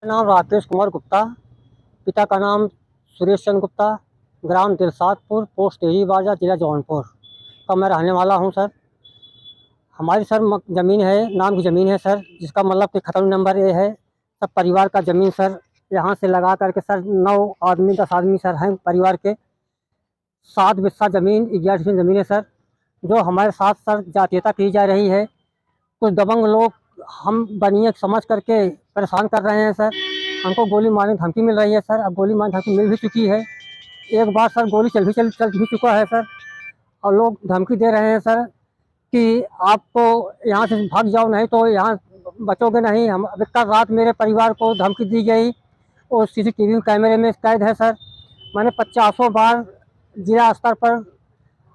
नाम राकेश कुमार गुप्ता, पिता का नाम सुरेश चंद्र गुप्ता, ग्राम दिलसादपुर, पोस्ट टेरी बाजार, जिला जौनपुर का मैं रहने वाला हूं सर। हमारी सर ज़मीन है, नाम की ज़मीन है सर, जिसका मतलब कि खतम नंबर ये है। सब परिवार का ज़मीन सर यहाँ से लगा करके सर 9 आदमी 10 आदमी सर हैं परिवार के। 7 बिस्सा ज़मीन 11 ज़मीन है सर, जो हमारे साथ सर जातीयता की जा रही है। कुछ दबंग लोग हम बनिए समझ करके परेशान कर रहे हैं सर। हमको गोली मारने की धमकी मिल रही है सर। अब गोली मारने की धमकी मिल भी चुकी है, एक बार सर गोली चल भी चुका है सर। और लोग धमकी दे रहे हैं सर कि आपको यहाँ से भाग जाओ, नहीं तो यहाँ बचोगे नहीं। हम अभी कल रात मेरे परिवार को धमकी दी गई और CCTV कैमरे में कैद है सर। मैंने 50 बार जिला स्तर पर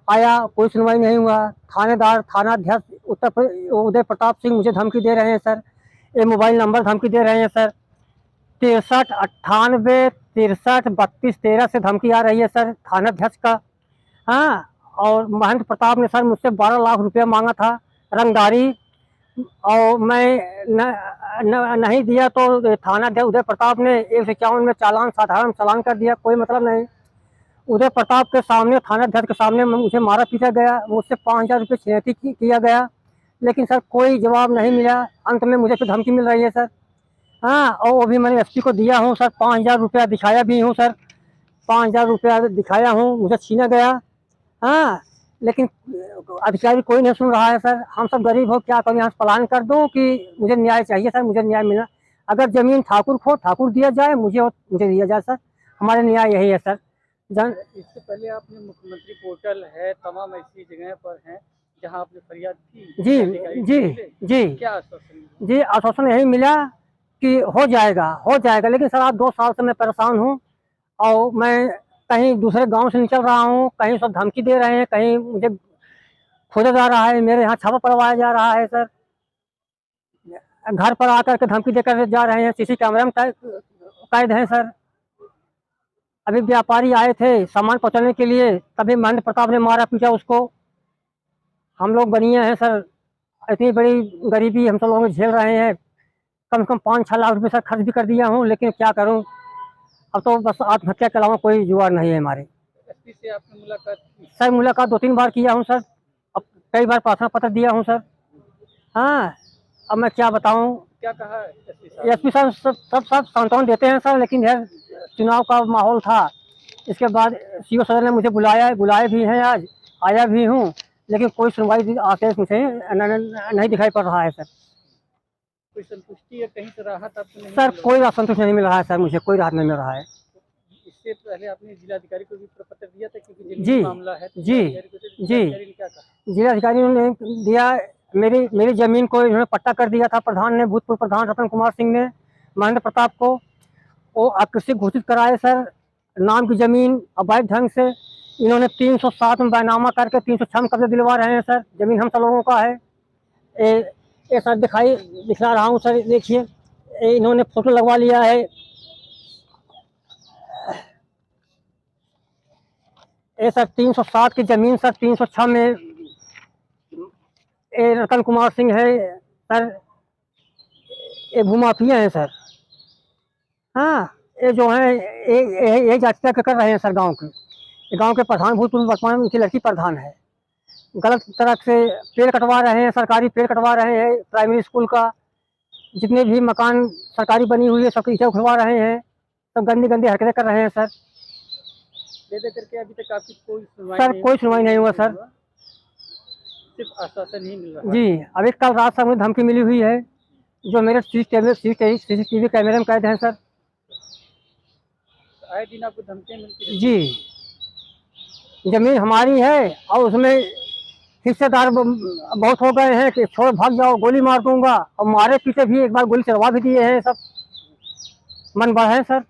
आया, कोई सुनवाई नहीं हुआ। थानेदार थानाध्यक्ष उदय प्रताप सिंह मुझे धमकी दे रहे हैं सर। ये मोबाइल नंबर धमकी दे रहे हैं सर, 6398 63 32 13 से धमकी आ रही है सर थानाध्यक्ष का। हाँ, और महंत प्रताप ने सर मुझसे 12 लाख रुपया मांगा था रंगदारी, और मैं नहीं दिया तो थानाध्यक्ष उदय प्रताप ने 151 में चालान, साधारण चालान कर दिया। कोई मतलब नहीं। उदय प्रताप के सामने, थानाध्यक्ष के सामने मुझे मारा पीटा गया, मुझसे 5000 रुपये छिनैती किया गया, लेकिन सर कोई जवाब नहीं मिला। अंत में मुझे तो धमकी मिल रही है सर। हाँ, और वो भी मैंने SP को दिया हूँ सर, 5000 रुपया दिखाया भी हूँ सर, 5000 रुपया दिखाया हूँ, मुझे छीना गया। हाँ, लेकिन अधिकारी कोई नहीं सुन रहा है सर। हम सब गरीब हो, क्या करूँ, यहाँ से पलायन कर दूँ कि मुझे न्याय चाहिए सर, मुझे न्याय मिलना। अगर ज़मीन ठाकुर को ठाकुर दिया जाए, मुझे दिया जाए सर। हमारे न्याय यही है सर। इससे पहले आपने मुख्यमंत्री पोर्टल है, तमाम ऐसी जगह पर हैं जहां आपने फरियाद की। जी, क्या आश्वासन? जी, आश्वासन यही मिला कि हो जाएगा, लेकिन सर आज 2 साल से मैं परेशान हूँ। और मैं कहीं दूसरे गांव से निकल रहा हूँ, कहीं सब धमकी दे रहे हैं, कहीं मुझे खोजा जा रहा है, मेरे यहाँ छापा पड़वाया जा रहा है सर। घर पर आकर के धमकी देकर जा रहे हैं, CC कैमरे में कैद हैं सर। अभी व्यापारी आए थे सामान पहुँचाने के लिए, तभी महंत प्रताप ने मारा पीटा उसको। हम लोग बनिए हैं सर, इतनी बड़ी गरीबी हम सब लोग झेल रहे हैं। कम से कम 5-6 लाख रुपये सर खर्च भी कर दिया हूँ, लेकिन क्या करूँ। अब तो बस आत्महत्या के अलावा कोई जुगाड़ नहीं है हमारे। SP से आपने मुलाकात की? सर मुलाकात 2-3 बार किया हूँ सर, अब कई बार प्रार्थना पत्र दिया हूँ सर। हाँ, अब मैं क्या बताऊँ। क्या कहा SP SP साहब सब सांत्वना देते हैं सर, लेकिन यार चुनाव का माहौल था। इसके बाद CO सर ने मुझे बुलाए भी हैं, आज आया भी हूँ, लेकिन कोई सुनवाई आदेश मुझे नहीं दिखाई पड़ रहा है सर। कोई संतुष्टि या कहीं से राहत आपको नहीं? सर कोई संतुष्टि नहीं मिल रहा है सर, मुझे कोई राहत नहीं मिल रहा है। इससे पहले आपने जिलाधिकारी को भी पत्र दिया था, क्योंकि जी मामला है तो जी क्या कहा? जिलाधिकारी ने दिया, मेरी ज़मीन को इन्होंने पट्टा कर दिया था प्रधान ने, भूतपूर्व प्रधान रतन कुमार सिंह ने महंत प्रताप को। वो आकृषित घोषित कराए सर, नाम की ज़मीन अवैध ढंग से इन्होंने 307 में बैनामा करके 306 में कब्जा दिलवा रहे हैं सर। ज़मीन हम सब लोगों का है। ये सर दिखा रहा हूँ सर, देखिए इन्होंने फोटो लगवा लिया है। ये सर 307 की ज़मीन सर 306 में ये रतन कुमार सिंह है सर, ये भूमाफिया हैं सर। हाँ, ये जो है ये जातिया के कर रहे हैं सर गांव के। गांव के प्रधान भूतपूर्व वर्तमान उनकी लड़की प्रधान है। गलत तरह से पेड़ कटवा रहे हैं, सरकारी पेड़ कटवा रहे हैं। प्राइमरी स्कूल का जितने भी मकान सरकारी बनी हुई है सब ईंटें उखड़वा रहे हैं, सब गंदी हरकतें कर रहे हैं सर। दे करके अभी तक आपकी कोई सुनवाई सर कोई सुनवाई नहीं हुआ सर, सिर्फ आश्वासन ही मिल रहा है। जी, अभी कल रात से मुझे धमकी मिली हुई है, जो मेरे CCTV कैमरे में कैद हैं सर। आए दिन आपको धमकियाँ मिलती हैं? जी, ज़मीन हमारी है और उसमें हिस्सेदार बहुत हो गए हैं कि छोड़ भाग जाओ, गोली मार दूंगा। और मारे पीछे भी एक बार गोली चलवा भी दिए हैं, सब मन बढ़ है सर।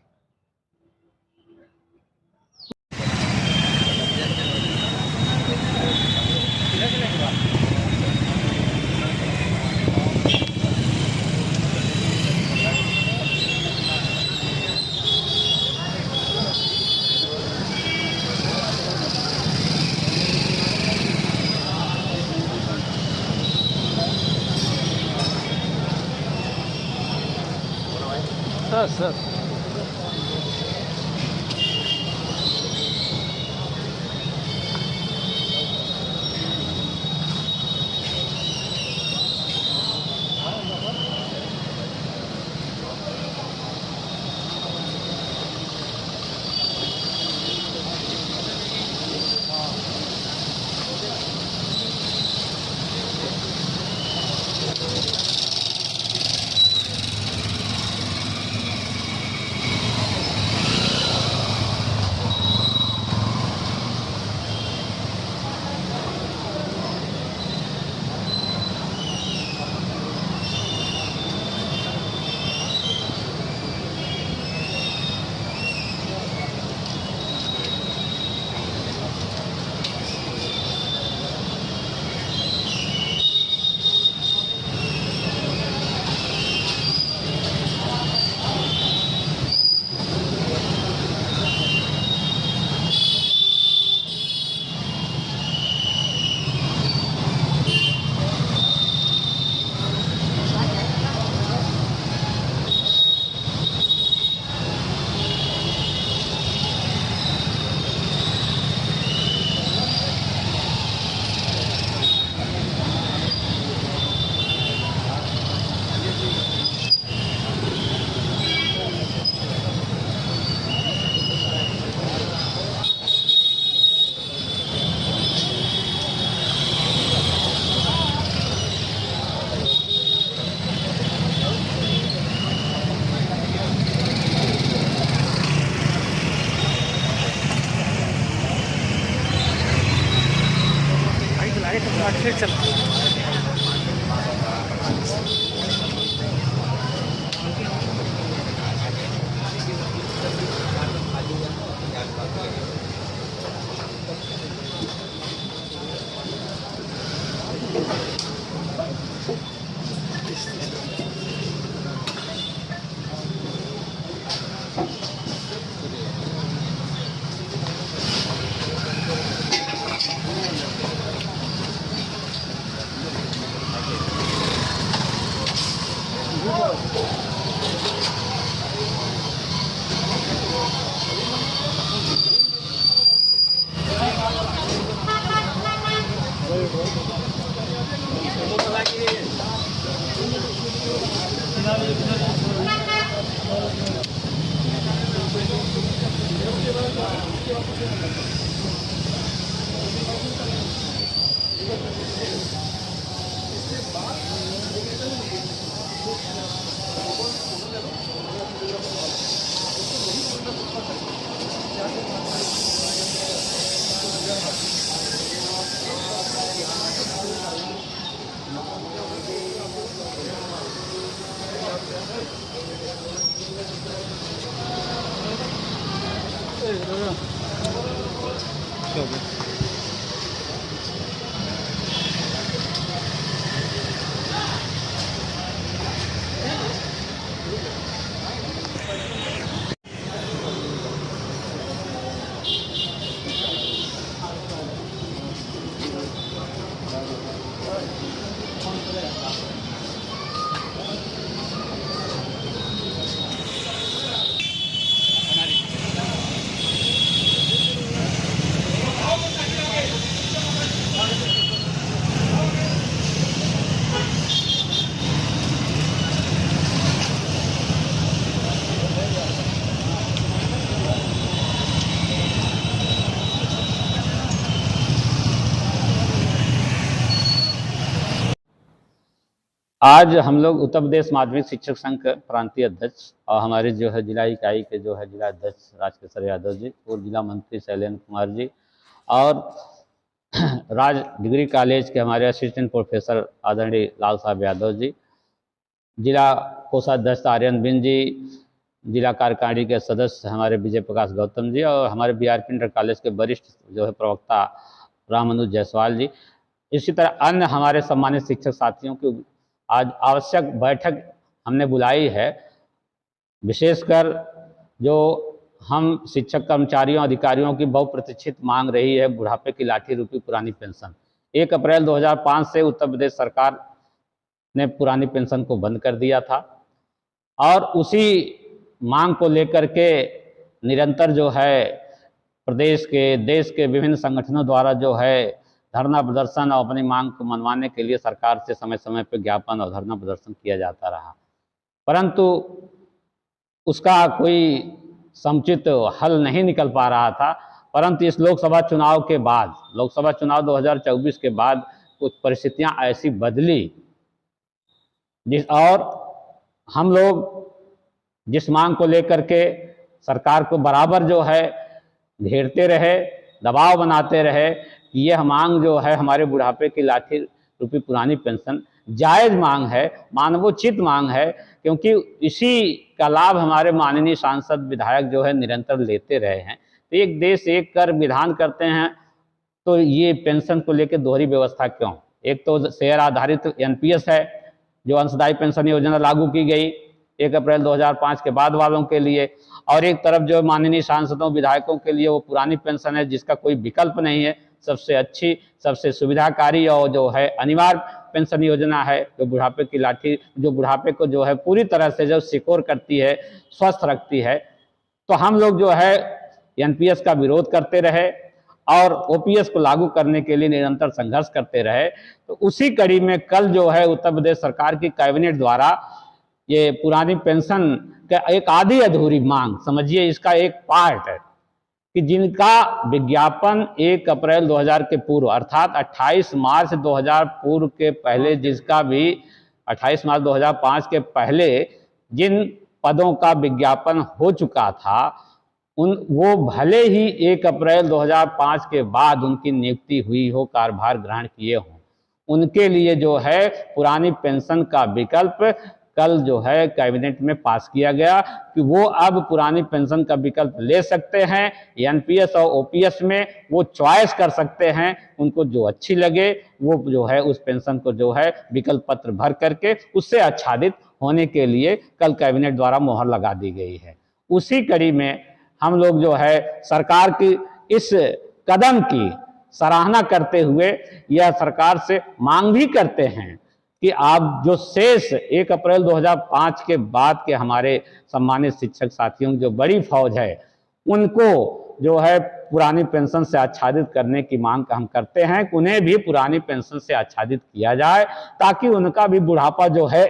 सर बस सर। चल आज हम लोग उत्तर प्रदेश माध्यमिक शिक्षक संघ के प्रांतीय अध्यक्ष और हमारे जो है जिला इकाई के जो है जिला अध्यक्ष राजकिशोर यादव जी और जिला मंत्री शैलेंद्र कुमार जी और राज डिग्री कॉलेज के हमारे असिस्टेंट प्रोफेसर आदरणीय लाल साहब यादव जी, जिला कोषाध्यक्ष आर्यन बिन जी, जिला कार्यकारिणी के सदस्य हमारे विजय प्रकाश गौतम जी और हमारे BRP इंटर कॉलेज के वरिष्ठ जो है प्रवक्ता राम अनुज जायसवाल जी, इसी तरह अन्य हमारे सम्मानित शिक्षक साथियों की आज आवश्यक बैठक हमने बुलाई है। विशेषकर जो हम शिक्षक कर्मचारियों अधिकारियों की बहुप्रतीक्षित मांग रही है बुढ़ापे की लाठी रूपी पुरानी पेंशन। 1 अप्रैल 2005 से उत्तर प्रदेश सरकार ने पुरानी पेंशन को बंद कर दिया था और उसी मांग को लेकर के निरंतर जो है प्रदेश के देश के विभिन्न संगठनों द्वारा जो है धरना प्रदर्शन और अपनी मांग को मनवाने के लिए सरकार से समय समय पर ज्ञापन और धरना प्रदर्शन किया जाता रहा, परंतु उसका कोई समुचित हल नहीं निकल पा रहा था। परंतु इस लोकसभा चुनाव के बाद, लोकसभा चुनाव 2024 के बाद कुछ परिस्थितियां ऐसी बदली और हम लोग जिस मांग को लेकर के सरकार को बराबर जो है घेरते रहे, दबाव बनाते रहे कि यह मांग जो है हमारे बुढ़ापे की लाठी रूपी पुरानी पेंशन जायज़ मांग है, मानवोचित मांग है, क्योंकि इसी का लाभ हमारे माननीय सांसद विधायक जो है निरंतर लेते रहे हैं। तो एक देश एक कर विधान करते हैं, तो ये पेंशन को लेकर दोहरी व्यवस्था क्यों? एक तो शेयर आधारित एनपीएस है जो अंशदायी पेंशन योजना लागू की गई 1 अप्रैल 2005 के बाद वालों के लिए, और एक तरफ जो माननीय सांसदों विधायकों के लिए वो पुरानी पेंशन है जिसका कोई विकल्प नहीं है, सबसे अच्छी, सबसे सुविधाकारी और जो है अनिवार्य पेंशन योजना है जो बुढ़ापे की लाठी, जो बुढ़ापे को जो है पूरी तरह से जो सिक्योर करती है, स्वस्थ रखती है। तो हम लोग जो है एनपीएस का विरोध करते रहे और ओपीएस को लागू करने के लिए निरंतर संघर्ष करते रहे। तो उसी कड़ी में कल जो है उत्तर प्रदेश सरकार की कैबिनेट द्वारा ये पुरानी पेंशन का एक आधी अधूरी मांग समझिए, इसका एक पार्ट है कि जिनका विज्ञापन 1 अप्रैल 2000 के पूर्व अर्थात 28 मार्च 2000 पूर्व के पहले, जिसका भी 28 मार्च 2005 के पहले जिन पदों का विज्ञापन हो चुका था, वो भले ही 1 अप्रैल 2005 के बाद उनकी नियुक्ति हुई हो, कार्यभार ग्रहण किए हों, उनके लिए जो है पुरानी पेंशन का विकल्प कल जो है कैबिनेट में पास किया गया कि वो अब पुरानी पेंशन का विकल्प ले सकते हैं। एनपीएस और ओपीएस में वो चॉइस कर सकते हैं, उनको जो अच्छी लगे वो जो है उस पेंशन को जो है विकल्प पत्र भर करके उससे आच्छादित होने के लिए कल कैबिनेट द्वारा मोहर लगा दी गई है। उसी कड़ी में हम लोग जो है सरकार की इस कदम की सराहना करते हुए यह सरकार से मांग भी करते हैं कि आप जो शेष 1 अप्रैल 2005 के बाद के हमारे सम्मानित शिक्षक साथियों की जो बड़ी फौज है, उनको जो है पुरानी पेंशन से आच्छादित करने की मांग हम करते हैं कि उन्हें भी पुरानी पेंशन से आच्छादित किया जाए ताकि उनका भी बुढ़ापा जो है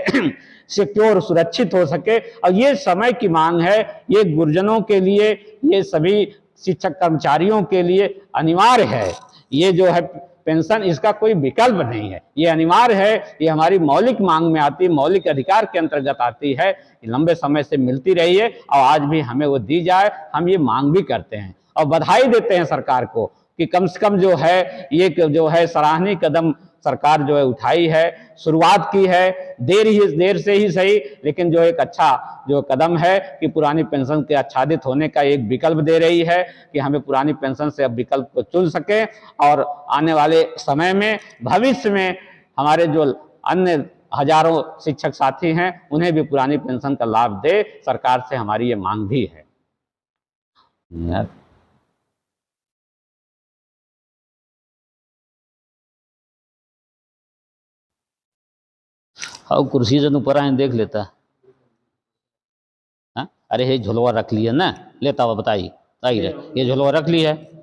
सिक्योर, सुरक्षित हो सके। और ये समय की मांग है, ये गुरजनों के लिए, ये सभी शिक्षक कर्मचारियों के लिए अनिवार्य है। ये जो है पेंशन, इसका कोई विकल्प नहीं है, ये अनिवार्य है, ये हमारी मौलिक मांग में आती है, मौलिक अधिकार के अंतर्गत आती है, लंबे समय से मिलती रही है और आज भी हमें वो दी जाए, हम ये मांग भी करते हैं और बधाई देते हैं सरकार को कि कम से कम जो है ये जो है सराहनीय कदम सरकार जो है उठाई है, शुरुआत की है, देर से ही सही, लेकिन जो एक अच्छा जो कदम है कि पुरानी पेंशन के आच्छादित होने का एक विकल्प दे रही है कि हमें पुरानी पेंशन से अब विकल्प को चुन सके और आने वाले समय में, भविष्य में हमारे जो अन्य हजारों शिक्षक साथी हैं उन्हें भी पुरानी पेंशन का लाभ दे, सरकार से हमारी ये मांग भी है। हाँ, कुर्सी से ऊपर आए देख लेता। हाँ, अरे ये झोलवा रख लिया ना, लेता हुआ बताइए, आइए ये झोलवा रख लिया है।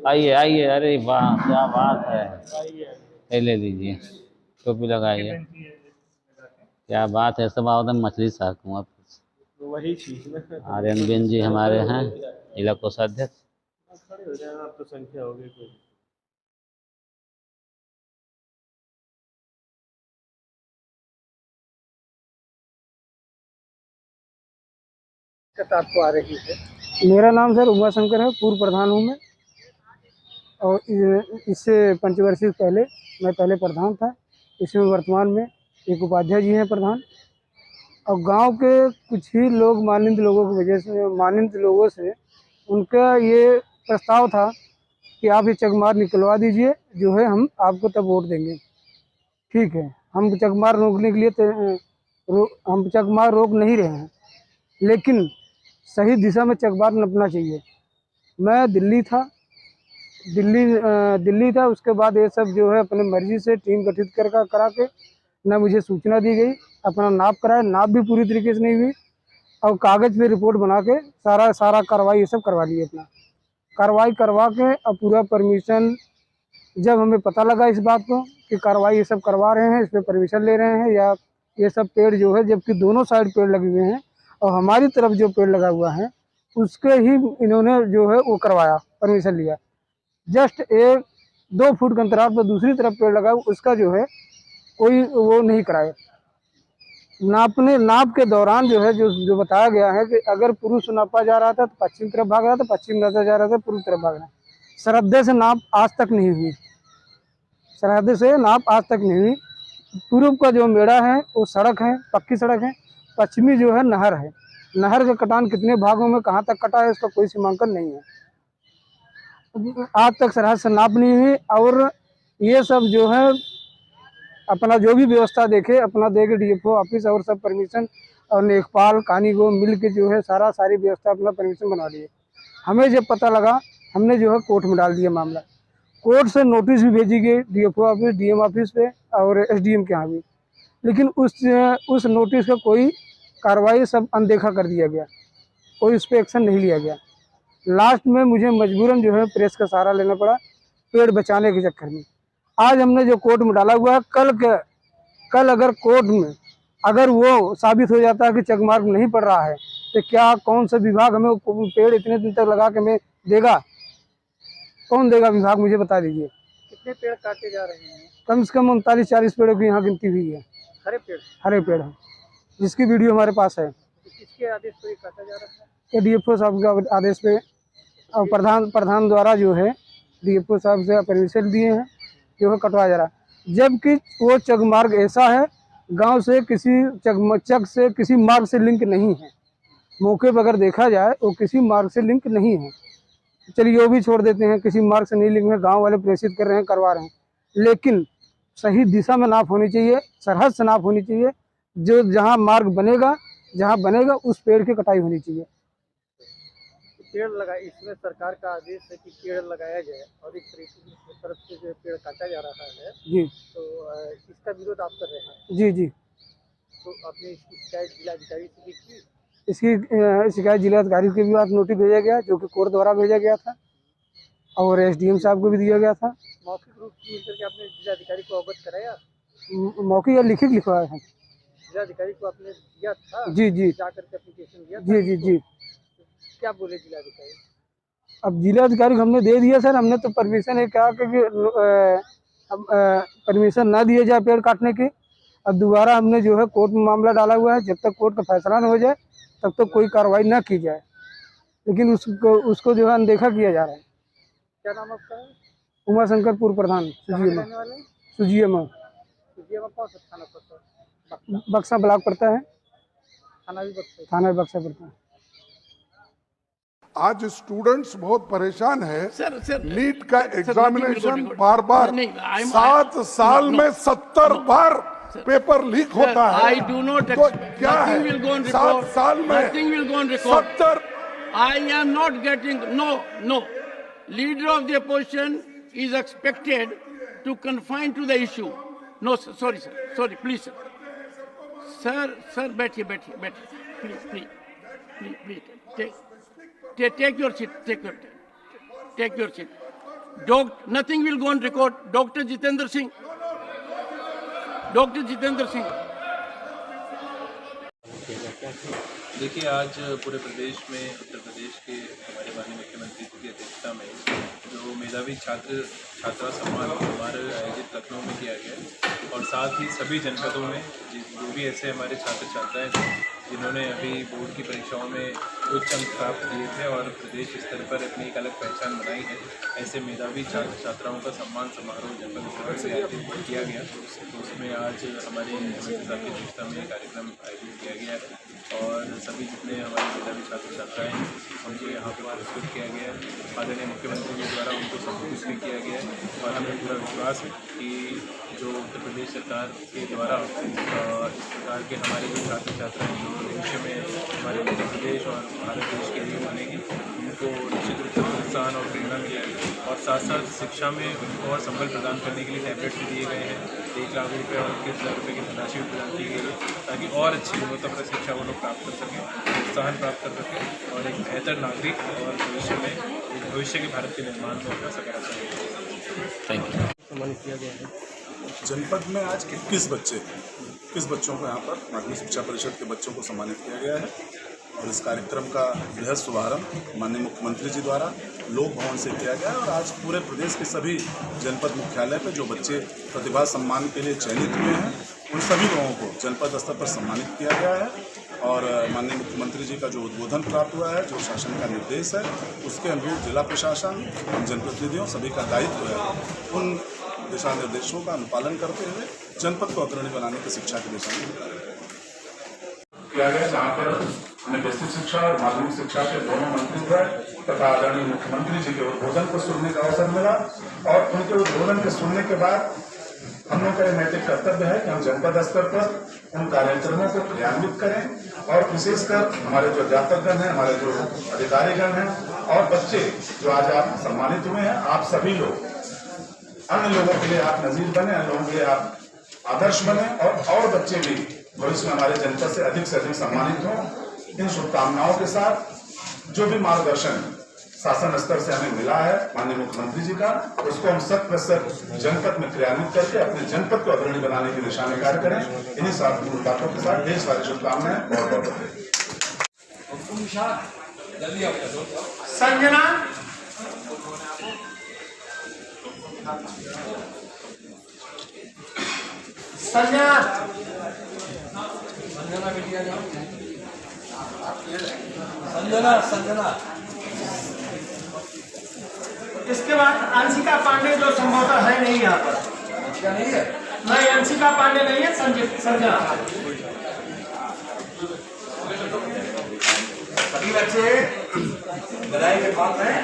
आइए आइए, अरे वाह क्या बात है, ले लीजिए, टोपी लगाइए, क्या बात है, सब एकदम मछली साख कुआं। वही चीज में आर्यन बेन जी हमारे हैं जिला कोषाध्यक्ष। खड़े हो जाए, आप तो संख्या हो गई कोई। आपको आ रही है? मेरा नाम सर उमा शंकर है, पूर्व प्रधान हूँ मैं, और इससे पंचवर्षीय पहले मैं पहले प्रधान था, इसमें वर्तमान में एक उपाध्याय जी हैं प्रधान। और गांव के कुछ ही लोग मानिंद लोगों की वजह से, मानिंद लोगों से उनका ये प्रस्ताव था कि आप ये चकमार निकलवा दीजिए, जो है हम आपको तब वोट देंगे। ठीक है, हम चकमार रोकने के लिए हम चकमार रोक नहीं रहे हैं, लेकिन सही दिशा में चकमार नपना चाहिए। मैं दिल्ली था, उसके बाद ये सब जो है अपने मर्जी से टीम गठित करा के न मुझे सूचना दी गई, अपना नाप कराया, नाप भी पूरी तरीके से नहीं हुई, और कागज़ पे रिपोर्ट बना के सारा कार्रवाई ये सब करवा लिए। अपना कार्रवाई करवा के अब पूरा परमिशन, जब हमें पता लगा इस बात को कि कार्रवाई ये सब करवा रहे हैं, इस पर परमिशन ले रहे हैं, या ये सब पेड़ जो है, जबकि दोनों साइड पेड़ लगे हुए हैं और हमारी तरफ जो पेड़ लगा हुआ है उसके ही इन्होंने जो है वो करवाया, परमिशन लिया। जस्ट 1-2 फुट के अंतराल पर दूसरी तरफ पेड़ लगा, उसका जो है कोई वो नहीं कराया। नाप के दौरान जो है जो बताया गया है कि अगर पुरुष नापा जा रहा था तो पश्चिम तरफ भाग रहा था, पश्चिम नापा जा रहा था पूर्व तरफ भाग रहा है। सरहद से नाप आज तक नहीं हुई, सरहद से नाप आज तक नहीं हुई। पूर्व का जो मेड़ा है वो सड़क है, पक्की सड़क है, पश्चिमी जो है नहर है। नहर का कटान कितने भागों में कहाँ तक कटा है उसका कोई सीमांकन नहीं है। आज तक सरहद से नाप नहीं हुई, और ये सब जो है अपना जो भी व्यवस्था देखे अपना देके DFO ऑफिस और सब परमिशन और लेखपाल कानी को मिल के जो है सारी व्यवस्था अपना परमिशन बना लिए। हमें जब पता लगा हमने जो है कोर्ट में डाल दिया मामला। कोर्ट से नोटिस भी भेजी गई DFO ऑफिस, DM ऑफिस पे और SDM के यहाँ भी, लेकिन उस नोटिस का कोई कार्रवाई सब अनदेखा कर दिया गया, कोई उस पर एक्शन नहीं लिया गया। लास्ट में मुझे मजबूरन जो है प्रेस का सहारा लेना पड़ा पेड़ बचाने के चक्कर में। आज हमने जो कोर्ट में डाला हुआ है, कल अगर कोर्ट में अगर वो साबित हो जाता है कि चकमार्ग नहीं पड़ रहा है तो क्या कौन सा विभाग हमें पेड़ इतने दिन तक लगा के हमें देगा? कौन देगा विभाग, मुझे बता दीजिए। कितने पेड़ काटे जा रहे हैं? कम से कम 39-40 पेड़ों की यहाँ गिनती हुई है। हरे पेड़ है, जिसकी वीडियो हमारे पास है। किसके आदेश पर काटा जा रहा है? ये DFO साहब के आदेश पे और प्रधान द्वारा जो है DFO साहब से परमिशन दिए हैं, जो है कटवाया जा रहा है। जबकि वो चकमार्ग ऐसा है गांव से चक से किसी मार्ग से लिंक नहीं है। मौके पर अगर देखा जाए वो किसी मार्ग से लिंक नहीं है। चलिए वो भी छोड़ देते हैं, किसी मार्ग से नहीं लिंक है, गांव वाले प्रेषित कर रहे हैं, करवा रहे हैं, लेकिन सही दिशा में नाप होनी चाहिए, सरहद से नाप होनी चाहिए। जो जहाँ मार्ग बनेगा, जहाँ बनेगा उस पेड़ की कटाई होनी चाहिए। पेड़ लगाए, इसमें सरकार का आदेश है कि पेड़ लगाया जाए और इस तरीके की तरफ से जो पेड़ काटा जा रहा है जी, तो इसका विरोध आप कर रहे हैं? जी। तो आपने इसकी शिकायत जिलाधिकारी से भी की? इसकी शिकायत जिलाधिकारी के भी पास नोटिस भेजा गया, जो कि कोर्ट द्वारा भेजा गया था, और SDM साहब को भी दिया गया था। मौखिक रूप से मिलकर के आपने जिलाधिकारी को अवगत कराया? मौखिक या लिखित लिखवाया है? जिलाधिकारी को आपने दिया था? जी जाकर के एप्लीकेशन दिया था? जी। क्या बोले जिलाधिकारी? अब जिलाधिकारी को हमने दे दिया सर, हमने तो परमिशन है कहा कि अब परमिशन ना दिए जाए पेड़ काटने की। अब दोबारा हमने जो है कोर्ट में मामला डाला हुआ है, जब तक कोर्ट का फैसला न हो जाए तब तक कोई कार्रवाई ना की जाए, लेकिन उसको जो है अनदेखा किया जा रहा है। क्या नाम आपका है? उमाशंकर पूर्व प्रधान सुजियमा कौन सा थाना पड़ता है? बक्सा ब्लॉक पड़ता है, थाना भी बक्सा पड़ता है। आज स्टूडेंट्स बहुत परेशान है। सर, नीट का एग्जामिनेशन बार 7 साल में 70 बार पेपर लीक होता है। I do not तो expect क्या nothing है will go on 7 record. साल में Nothing will go on record. 70 I am not getting no. Leader of the opposition is expected to confine to the issue. No, sir, sorry, sir. Sorry, please, sir. Sir, बैठिए. Please. Take your seat. Take your seat. Nothing will go on record. Dr. Jitendra Singh. देखिए, आज पूरे प्रदेश में उत्तर प्रदेश के हमारे माननीय मुख्यमंत्री जी की अध्यक्षता में जो मेधावी छात्रा सम्मान समारोह आयोजित लखनऊ में किया गया, और साथ ही सभी जनपदों में जो भी ऐसे हमारे छात्र छात्राएं थे जिन्होंने अभी बोर्ड की परीक्षाओं में उच्च अंक प्राप्त किए थे और प्रदेश स्तर पर अपनी एक अलग पहचान बनाई है। ऐसे मेधावी छात्र छात्राओं का सम्मान समारोह जनपद मुख्यालय से आयोजित किया गया। तो उसमें आज हमारे मंत्री साहब की अध्यक्षता में कार्यक्रम आयोजित किया गया है और सभी जितने हमारे मेधावी छात्र छात्राएँ हैं उनको यहाँ पर पुरस्कृत किया गया है। आदरणीय मुख्यमंत्री जी द्वारा उनको सम्मानित भी किया गया है और हमें पूरा विश्वास है कि जो उत्तर प्रदेश सरकार के द्वारा इस प्रकार के हमारे जो छात्र छात्राएँ जो भविष्य में हमारे उत्तर प्रदेश और भारत देश के लिए बनेगी, उनको निश्चित रूप से प्रोत्साहन और प्रेरणा मिलेगी और साथ साथ शिक्षा में उनको और संबल प्रदान करने के लिए टैबलेट भी दिए गए हैं। 1 लाख रुपये और 21,000 रुपये की धनराशि भी प्रदान की गई है ताकि और अच्छी गुणवत्तापूर्ण शिक्षा वो लोग प्राप्त कर सकें, प्रोत्साहन प्राप्त कर सकें और एक बेहतर नागरिक और भविष्य के भारत के निर्माण में अपना सकारात्मक थैंक यू। सम्मानित किया गया है। जनपद में आज 21 बच्चों को यहाँ पर माध्यमिक शिक्षा परिषद के बच्चों को सम्मानित किया गया है और इस कार्यक्रम का बृहद शुभारंभ माननीय मुख्यमंत्री जी द्वारा लोक भवन से किया गया और आज पूरे प्रदेश के सभी जनपद मुख्यालय पर जो बच्चे प्रतिभा सम्मान के लिए चयनित हुए हैं उन सभी लोगों को जनपद स्तर पर सम्मानित किया गया है और माननीय मुख्यमंत्री जी का जो उद्बोधन प्राप्त हुआ है, जो शासन का निर्देश है, उसके अनुरूप जिला प्रशासन, जनप्रतिनिधियों सभी का दायित्व है उन दिशा निर्देशों का अनुपालन करते हुए जनपद को अग्रणी बनाने की शिक्षा की दिशा में किया गया, जहाँ पर हमने बेसिक शिक्षा और माध्यमिक शिक्षा के दोनों मंत्री तथा आदरणीय मुख्यमंत्री जी के उद्बोधन को सुनने का अवसर मिला और उनके उद्बोधन के सुनने के बाद हम लोग का नैतिक कर्तव्य है कि हम जनपद स्तर पर उन कार्यक्रमों को क्रियान्वित करें और विशेषकर हमारे जो अध्यापकगण हैं, हमारे जो अधिकारीगण हैं और बच्चे जो आज आप सम्मानित हुए हैं, आप सभी लोग अन्य लोगों के लिए आप नजीर बने, अन्य लोगों के लिए आप आदर्श बने और बच्चे भी भविष्य में हमारे जनपद से अधिक सम्मानित हों। इन शुभकामनाओं के साथ जो भी मार्गदर्शन शासन स्तर से हमें मिला है माननीय मुख्यमंत्री जी का, उसको हम 100% जनपद में क्रियान्वित करके अपने जनपद को अग्रणी बनाने की दिशा में कार्य करें। इन्हीं सारी बातों के साथ ढेर सारी शुभकामनाएं। बहुत बहुत संजना संजना इसके बाद अंशिका पांडे जो संभवतः है नहीं यहाँ पर, नहीं अंशिका पांडे नहीं है, संजना। सभी बच्चे बधाई के पात्र हैं।